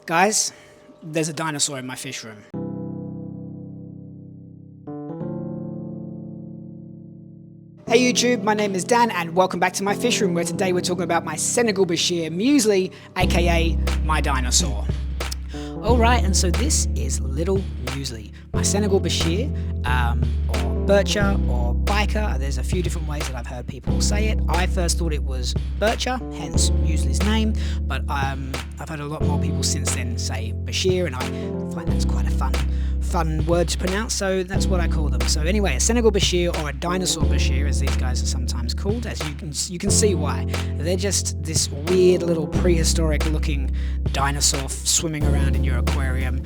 Guys, there's a dinosaur in my fish room. Hey YouTube, my name is Dan and welcome back to my fish room, where today we're talking about my Senegal Bashir Muesli, aka my dinosaur. Alright, and so this is Little Muesli, my Senegal Bashir, or Bircher, or Biker. There's a few different ways that I've heard people say it. I first thought it was Bircher, hence Muesli's name, but I've had a lot more people since then say Bashir, and I find that's quite a fun word to pronounce, so that's what I call them. So anyway, a Senegal Bashir, or a Dinosaur Bashir as these guys are sometimes called, as you can see why. They're just this weird little prehistoric looking dinosaur swimming around in your aquarium.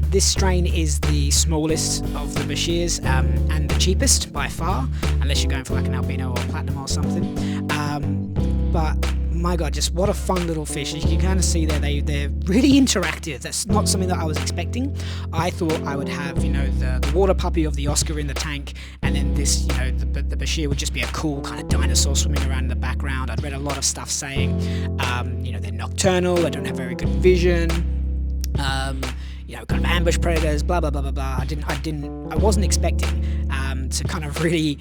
This strain is the smallest of the Bashirs, and the cheapest by far, unless you're going for like an albino or platinum or something. But my god, just what a fun little fish. You can kind of see there, they're really interactive. That's not something that I was expecting. I thought I would have, the water puppy of the Oscar in the tank, and then this, the Bashir would just be a cool kind of dinosaur swimming around in the background. I'd read a lot of stuff saying, they're nocturnal, they don't have very good vision, kind of ambush predators, blah blah blah blah blah. I wasn't expecting to kind of really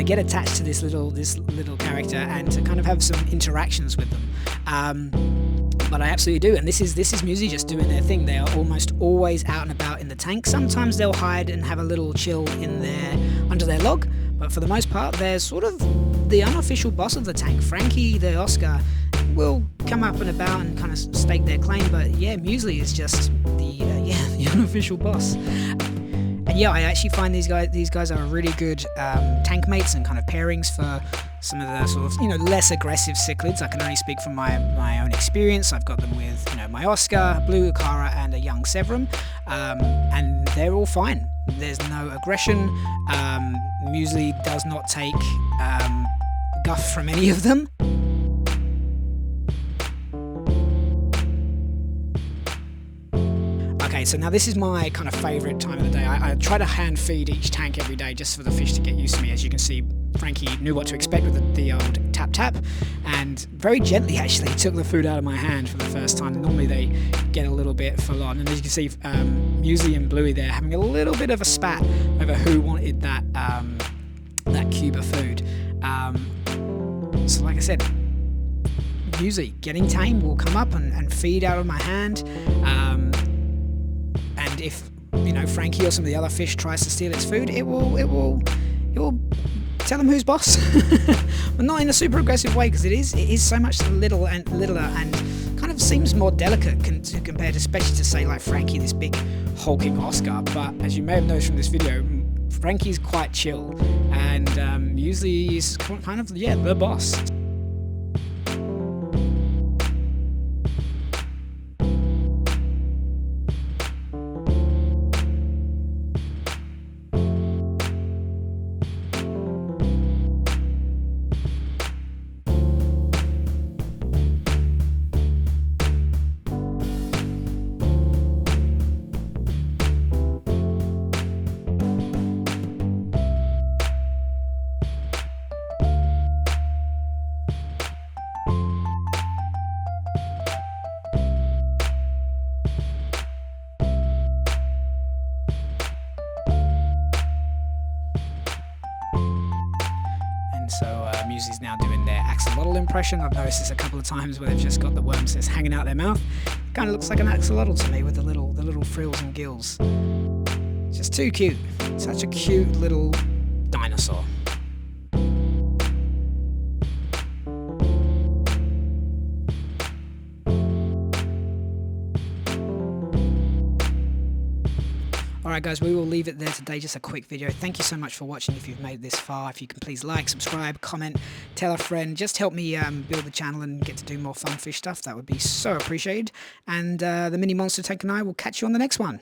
get attached to this little character and to kind of have some interactions with them. But I absolutely do, and this is Muesli just doing their thing. They are almost always out and about in the tank. Sometimes they'll hide and have a little chill under their log, but for the most part, they're sort of the unofficial boss of the tank. Frankie, the Oscar, will come up and about and kind of stake their claim, but yeah, Muesli is just the unofficial boss. And yeah, I actually find these guys are really good tank mates and kind of pairings for some of the sort of less aggressive cichlids. I can only speak from my own experience. I've got them with my Oscar, Blue Akara, and a young Severum, and they're all fine. There's no aggression. Muesli does not take guff from any of them. Okay, so now this is my kind of favourite time of the day. I try to hand feed each tank every day just for the fish to get used to me. As you can see, Frankie knew what to expect with the old tap tap, and very gently actually took the food out of my hand for the first time. Normally they get a little bit full on, and as you can see, Muesli and Bluey there having a little bit of a spat over who wanted that cube of food. So like I said, Muesli, getting tame, will come up and feed out of my hand. And if Frankie or some of the other fish tries to steal its food, it will tell them who's boss, but not in a super aggressive way, because it is so much littler and kind of seems more delicate compared to, especially to say like Frankie, this big hulking Oscar. But as you may have noticed from this video, Frankie's quite chill, and Muesli is kind of the boss. So Muesli's now doing their axolotl impression. I've noticed this a couple of times where they've just got the worms just hanging out their mouth. Kind of looks like an axolotl to me, with the little frills and gills. Just too cute. Such a cute little dinosaur. Alright guys, we will leave it there today. Just a quick video. Thank you so much for watching. If you've made it this far, if you can please like, subscribe, comment, tell a friend. Just help me build the channel and get to do more fun fish stuff. That would be so appreciated. And the Mini Monster Tank and I will catch you on the next one.